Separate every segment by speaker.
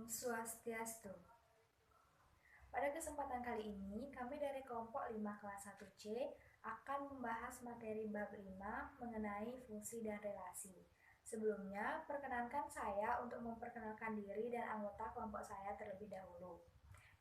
Speaker 1: Swastiastu. Pada kesempatan kali ini, kami dari kelompok 5 kelas 1C akan membahas materi bab 5 mengenai fungsi dan relasi. Sebelumnya, perkenankan saya untuk memperkenalkan diri dan anggota kelompok saya terlebih dahulu.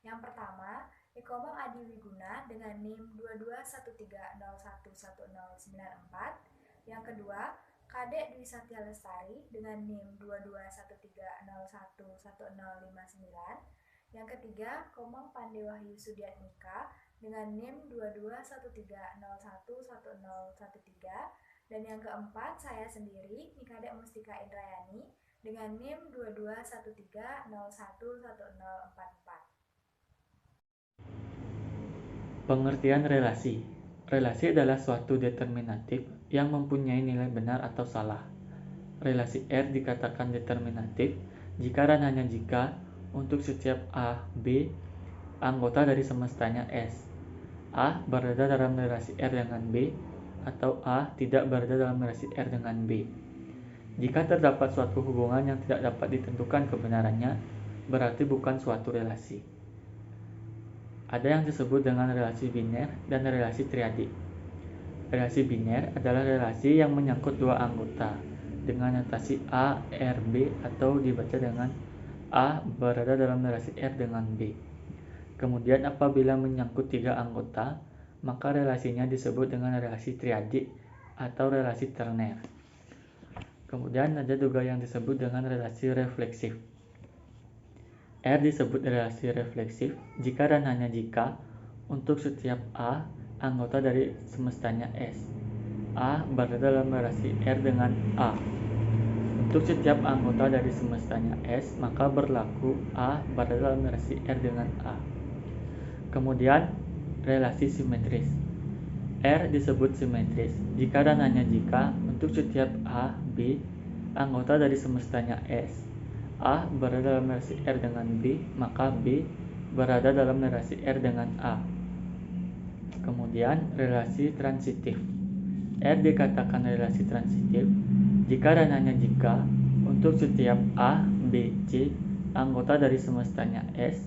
Speaker 1: Yang pertama, Ikomang Adi Wiguna dengan NIM 2213011094. Yang kedua, Kadek Dwi Satya Lestari dengan NIM 2213011059. Yang ketiga, Komang Pandewahyu Sudiatmika dengan NIM 2213011013. Dan yang keempat, saya sendiri, Nikadek Mustika Indrayani dengan NIM 2213011044.
Speaker 2: Pengertian relasi. Relasi adalah suatu determinatif yang mempunyai nilai benar atau salah. Relasi R dikatakan determinatif jika dan hanya jika untuk setiap A, B, anggota dari semestanya S. A berada dalam relasi R dengan B, atau A tidak berada dalam relasi R dengan B. Jika terdapat suatu hubungan yang tidak dapat ditentukan kebenarannya, berarti bukan suatu relasi. Ada yang disebut dengan relasi biner dan relasi triadik. Relasi biner adalah relasi yang menyangkut dua anggota dengan notasi A, R, B atau dibaca dengan A berada dalam relasi R dengan B. Kemudian apabila menyangkut tiga anggota, maka relasinya disebut dengan relasi triadik atau relasi terner. Kemudian ada juga yang disebut dengan relasi refleksif. R disebut relasi refleksif jika dan hanya jika untuk setiap A anggota dari semestanya S. A berada dalam relasi R dengan A. Untuk setiap anggota dari semestanya S, maka berlaku A berada dalam relasi R dengan A. Kemudian relasi simetris. R disebut simetris jika dan hanya jika untuk setiap A, B anggota dari semestanya S, A berada dalam relasi R dengan B, maka B berada dalam relasi R dengan A. Kemudian relasi transitif. R dikatakan relasi transitif jika dan hanya jika untuk setiap A, B, C anggota dari semestanya S,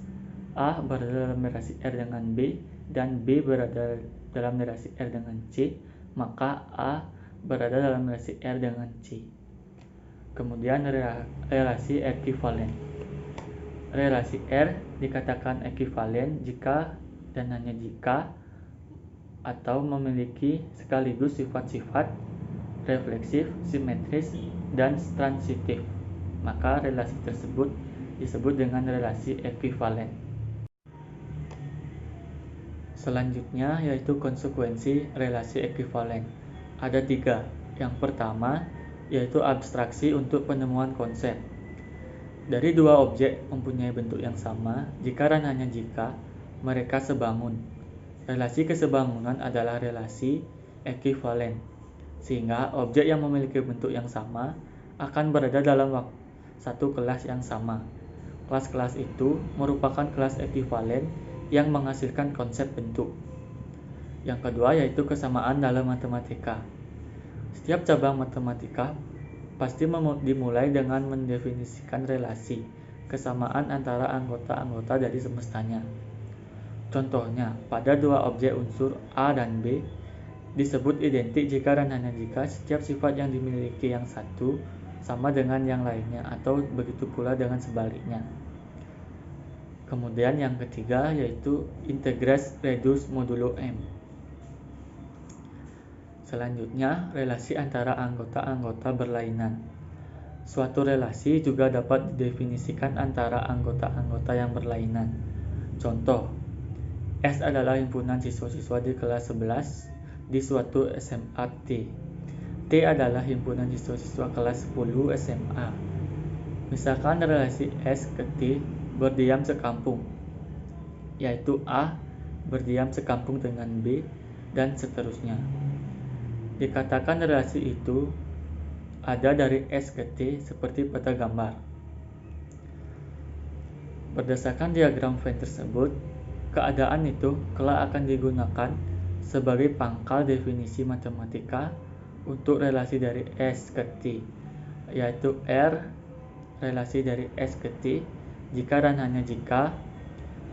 Speaker 2: A berada dalam relasi R dengan B dan B berada dalam relasi R dengan C, maka A berada dalam relasi R dengan C. Kemudian relasi ekivalen. Relasi R dikatakan ekivalen jika dan hanya jika atau memiliki sekaligus sifat-sifat refleksif, simetris, dan transitif. Maka relasi tersebut disebut dengan relasi ekivalen. Selanjutnya yaitu konsekuensi relasi ekivalen. Ada tiga. Yang pertama yaitu abstraksi untuk penemuan konsep. Dari dua objek mempunyai bentuk yang sama jika dan hanya jika mereka sebangun. Relasi kesebangunan adalah relasi ekivalen, sehingga objek yang memiliki bentuk yang sama akan berada dalam satu kelas yang sama. Kelas-kelas itu merupakan kelas ekivalen yang menghasilkan konsep bentuk. Yang kedua yaitu kesamaan dalam matematika. Setiap cabang matematika pasti dimulai dengan mendefinisikan relasi kesamaan antara anggota-anggota dari semestanya. Contohnya, pada dua objek unsur A dan B disebut identik jika dan hanya jika setiap sifat yang dimiliki yang satu sama dengan yang lainnya, atau begitu pula dengan sebaliknya. Kemudian yang ketiga yaitu integras redus modulo M. Selanjutnya, relasi antara anggota-anggota berlainan. Suatu relasi juga dapat didefinisikan antara anggota-anggota yang berlainan. Contoh, S adalah himpunan siswa-siswa di kelas 11 di suatu SMA T. T adalah himpunan siswa-siswa kelas 10 SMA. Misalkan relasi S ke T berdiam sekampung, yaitu A berdiam sekampung dengan B, dan seterusnya. Dikatakan relasi itu ada dari S ke T seperti pada gambar. Berdasarkan diagram Venn tersebut, keadaan itu kelak akan digunakan sebagai pangkal definisi matematika untuk relasi dari S ke T, yaitu R relasi dari S ke T jika dan hanya jika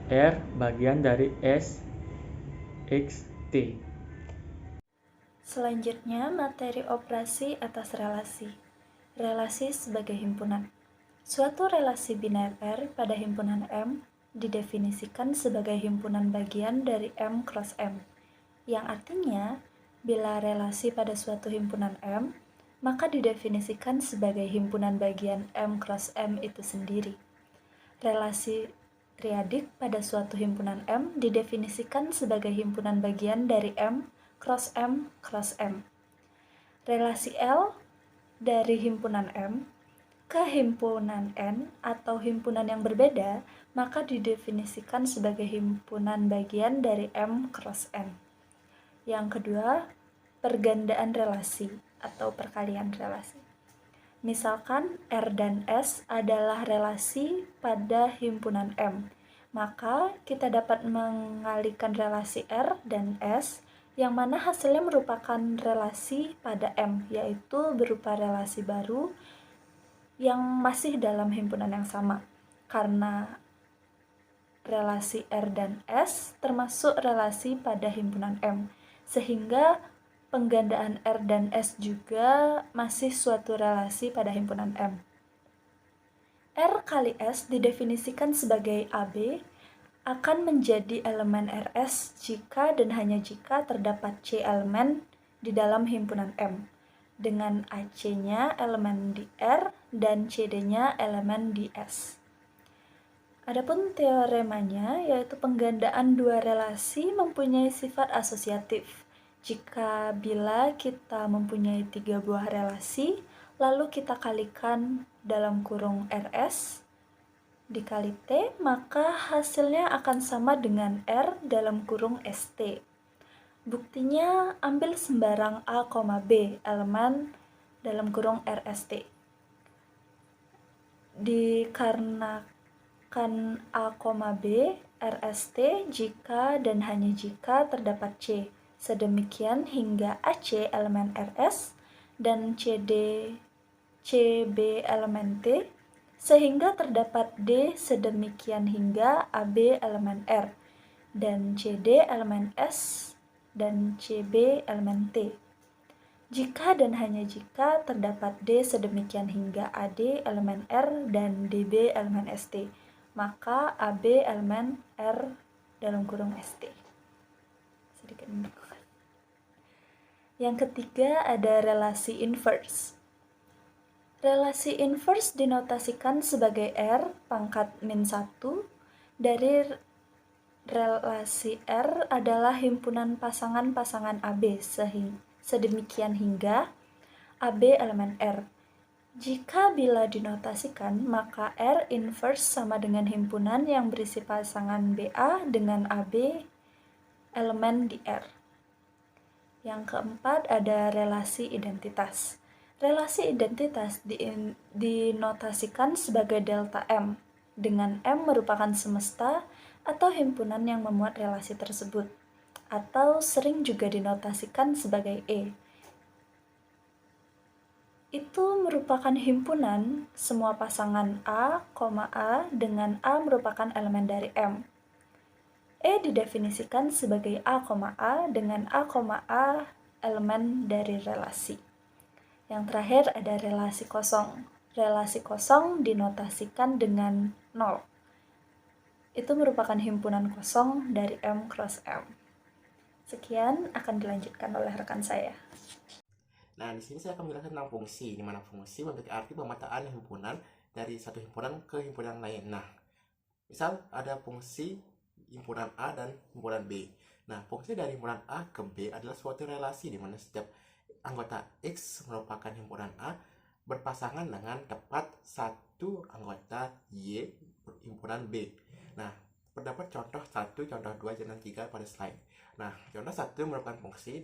Speaker 2: R bagian dari S X T.
Speaker 1: Selanjutnya, materi operasi atas relasi. Relasi sebagai himpunan. Suatu relasi biner R pada himpunan M didefinisikan sebagai himpunan bagian dari M cross M, yang artinya bila relasi pada suatu himpunan M, maka didefinisikan sebagai himpunan bagian M cross M itu sendiri. Relasi triadik pada suatu himpunan M didefinisikan sebagai himpunan bagian dari M cross M cross M. Relasi L dari himpunan M ke himpunan N atau himpunan yang berbeda, maka didefinisikan sebagai himpunan bagian dari M cross N. Yang kedua, pergandaan relasi atau perkalian relasi. Misalkan R dan S adalah relasi pada himpunan M, maka kita dapat mengalihkan relasi R dan S yang mana hasilnya merupakan relasi pada M, yaitu berupa relasi baru yang masih dalam himpunan yang sama, karena relasi R dan S termasuk relasi pada himpunan M, sehingga penggandaan R dan S juga masih suatu relasi pada himpunan M. R kali S didefinisikan sebagai AB akan menjadi elemen RS jika dan hanya jika terdapat C elemen di dalam himpunan M, dengan AC-nya elemen di R dan CD-nya elemen di S. Adapun teoremanya yaitu penggandaan dua relasi mempunyai sifat asosiatif. Jika bila kita mempunyai 3 buah relasi, lalu kita kalikan dalam kurung RS dikali T, maka hasilnya akan sama dengan R dalam kurung ST. Buktinya, ambil sembarang A, B elemen dalam kurung RST. Dikarenakan A, B RST jika dan hanya jika terdapat C, sedemikian hingga AC elemen RS dan CB elemen T, sehingga terdapat D sedemikian hingga AB elemen R dan CD elemen S dan CB elemen T. Jika dan hanya jika terdapat D sedemikian hingga AD elemen R dan DB elemen ST, maka AB elemen R dalam kurung ST. Sedikit membingungkan. Yang ketiga ada relasi inverse. Relasi inverse dinotasikan sebagai R pangkat -1 dari relasi R adalah himpunan pasangan-pasangan AB sedemikian hingga AB elemen R. Jika bila dinotasikan, maka R inverse sama dengan himpunan yang berisi pasangan BA dengan AB elemen di R. Yang keempat ada relasi identitas. Relasi identitas dinotasikan sebagai delta M, dengan M merupakan semesta atau himpunan yang memuat relasi tersebut, atau sering juga dinotasikan sebagai E. Itu merupakan himpunan semua pasangan A, A dengan A merupakan elemen dari M. E didefinisikan sebagai A, dengan A, elemen dari relasi. Yang terakhir ada relasi kosong. Relasi kosong dinotasikan dengan 0. Itu merupakan himpunan kosong dari M cross M. Sekian akan dilanjutkan oleh rekan saya.
Speaker 3: Nah, di sini saya akan menjelaskan tentang fungsi, di mana fungsi memiliki arti pemetaan himpunan dari satu himpunan ke himpunan lain. Nah, misal ada fungsi himpunan A dan himpunan B. Nah, fungsi dari himpunan A ke B adalah suatu relasi di mana setiap anggota X merupakan himpunan A berpasangan dengan tepat satu anggota Y himpunan B. Nah, terdapat contoh 1, contoh 2, dan 3 pada slide. Nah, contoh 1 merupakan fungsi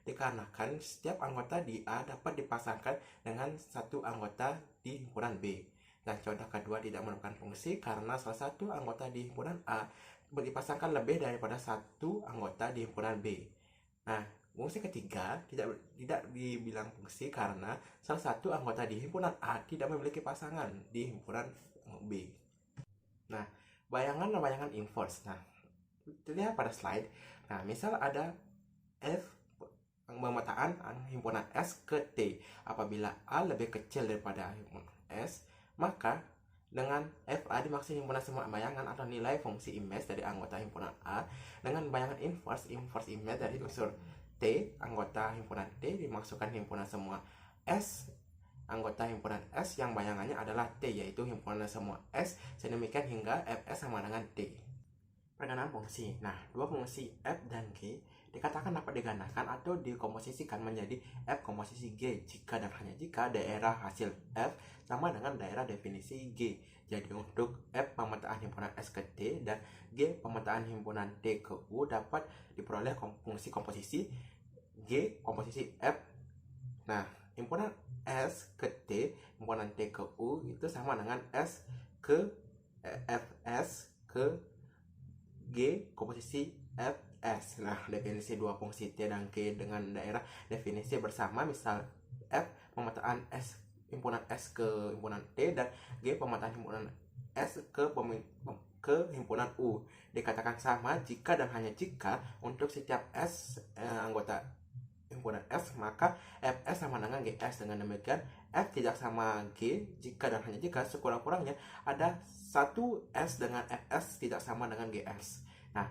Speaker 3: dikarenakan setiap anggota di A dapat dipasangkan dengan satu anggota di himpunan B. Dan contoh kedua tidak merupakan fungsi karena salah satu anggota di himpunan A dipasangkan lebih daripada satu anggota di himpunan B. Nah, fungsi ketiga tidak dibilang fungsi karena salah satu anggota di himpunan A tidak memiliki pasangan di himpunan B. Nah, bayangan dan bayangan inverse. Nah, terlihat pada slide. Nah, misal ada F pemetaan himpunan S ke T. Apabila A lebih kecil daripada himpunan S, maka dengan FA dimaksud himpunan semua bayangan atau nilai fungsi image dari anggota himpunan A dengan bayangan inverse image dari unsur T anggota himpunan T dimaksudkan himpunan semua S anggota himpunan S yang bayangannya adalah T, yaitu himpunan semua S, sedemikian hingga Fs sama dengan T. Perganaan fungsi. Nah, dua fungsi F dan G dikatakan dapat digandakan atau dikomposisikan menjadi F komposisi G jika dan hanya jika daerah hasil F sama dengan daerah definisi G. Jadi untuk F pemetaan himpunan S ke T dan G pemetaan himpunan T ke U dapat diperoleh fungsi komposisi G komposisi F. Nah, himpunan S ke T, himpunan T ke U itu sama dengan S ke Fs ke G komposisi Fs. Nah, definisi dua fungsi T dan G dengan daerah definisi bersama, misal F pemetaan S himpunan S ke himpunan T dan G pemetaan himpunan S ke himpunan U dikatakan sama jika dan hanya jika untuk setiap S anggota himpunan S maka Fs sama dengan Gs. Dengan demikian F tidak sama G jika dan hanya jika sekurang-kurangnya ada satu S dengan Fs tidak sama dengan Gs. Nah,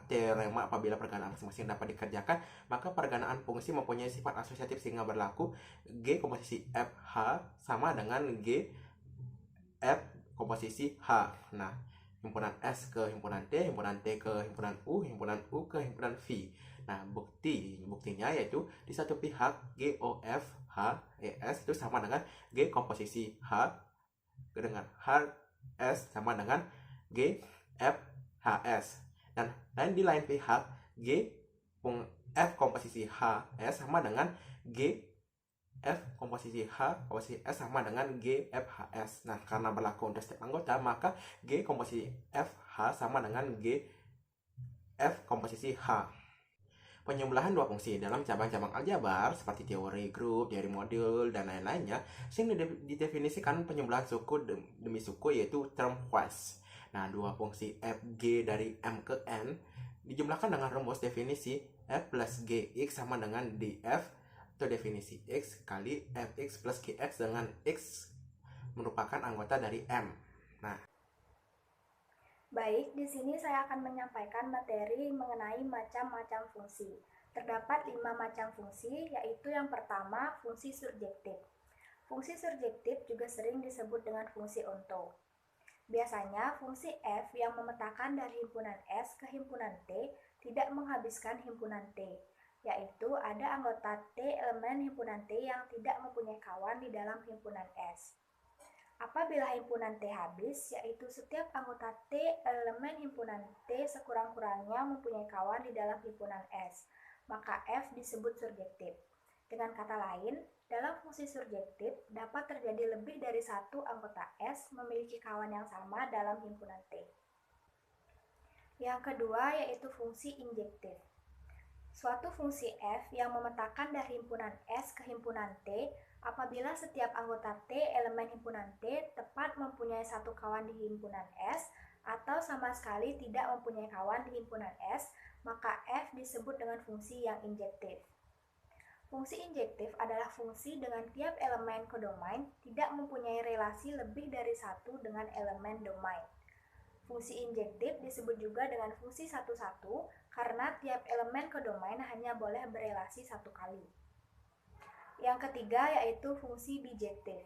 Speaker 3: teorema apabila perganaan masing-masing dapat dikerjakan, maka perganaan fungsi mempunyai sifat asosiatif sehingga berlaku G komposisi FH sama dengan G F komposisi H. Nah, himpunan S ke himpunan T ke himpunan U ke himpunan V. Nah, buktinya yaitu di satu pihak GOF HES itu sama dengan G komposisi H dengan HS sama dengan GFHS. Dan di lain pihak F komposisi HS sama dengan F komposisi H komposisi S sama dengan GFHS. Nah, karena berlaku untuk setiap anggota, maka G komposisi FH sama dengan G F komposisi H. Penyembelahan dua fungsi dalam cabang-cabang aljabar seperti teori grup, teori modul, dan lain-lainnya sering didefinisikan penyembelahan suku demi suku, yaitu termwise. Nah, dua fungsi Fg dari M ke N dijumlahkan dengan rumus definisi F plus Gx sama dengan df atau definisi X kali Fx plus Gx dengan X merupakan anggota dari M. Nah,
Speaker 1: baik, di sini saya akan menyampaikan materi mengenai macam-macam fungsi. Terdapat 5 macam fungsi, yaitu yang pertama, fungsi surjektif. Fungsi surjektif juga sering disebut dengan fungsi onto. Biasanya, fungsi F yang memetakan dari himpunan S ke himpunan T tidak menghabiskan himpunan T, yaitu ada anggota T elemen himpunan T yang tidak mempunyai kawan di dalam himpunan S. Apabila himpunan T habis, yaitu setiap anggota T elemen himpunan T sekurang-kurangnya mempunyai kawan di dalam himpunan S, maka F disebut surjektif. Dengan kata lain, dalam fungsi surjektif dapat terjadi lebih dari satu anggota S memiliki kawan yang sama dalam himpunan T. Yang kedua yaitu fungsi injektif. Suatu fungsi F yang memetakan dari himpunan S ke himpunan T apabila setiap anggota T elemen himpunan T tepat mempunyai satu kawan di himpunan S atau sama sekali tidak mempunyai kawan di himpunan S, maka F disebut dengan fungsi yang injektif. Fungsi injektif adalah fungsi dengan tiap elemen kodomain tidak mempunyai relasi lebih dari satu dengan elemen domain. Fungsi injektif disebut juga dengan fungsi satu-satu karena tiap elemen kodomain hanya boleh berelasi satu kali. Yang ketiga yaitu fungsi bijektif.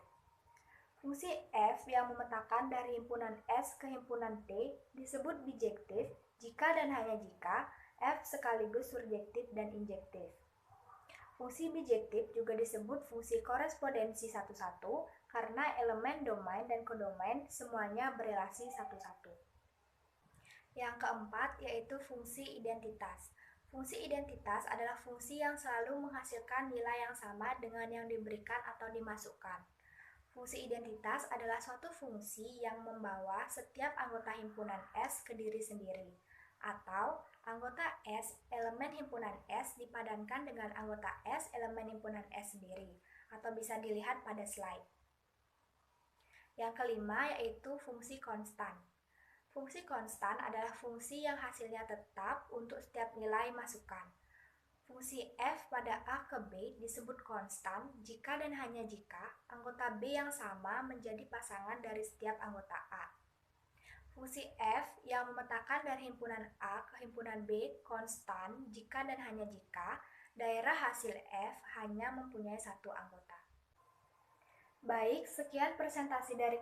Speaker 1: Fungsi F yang memetakan dari himpunan S ke himpunan T disebut bijektif jika dan hanya jika F sekaligus surjektif dan injektif. Fungsi bijektif juga disebut fungsi korespondensi satu-satu karena elemen domain dan kodomain semuanya berelasi satu-satu. Yang keempat yaitu fungsi identitas. Fungsi identitas adalah fungsi yang selalu menghasilkan nilai yang sama dengan yang diberikan atau dimasukkan. Fungsi identitas adalah suatu fungsi yang membawa setiap anggota himpunan S ke diri sendiri, atau anggota S elemen himpunan S dipadankan dengan anggota S elemen himpunan S sendiri, atau bisa dilihat pada slide. Yang kelima yaitu fungsi konstan. Fungsi konstan adalah fungsi yang hasilnya tetap untuk setiap nilai masukan. Fungsi f pada a ke b disebut konstan jika dan hanya jika anggota b yang sama menjadi pasangan dari setiap anggota a. Fungsi f yang memetakan dari himpunan a ke himpunan b konstan jika dan hanya jika daerah hasil f hanya mempunyai satu anggota. Baik, sekian presentasi dari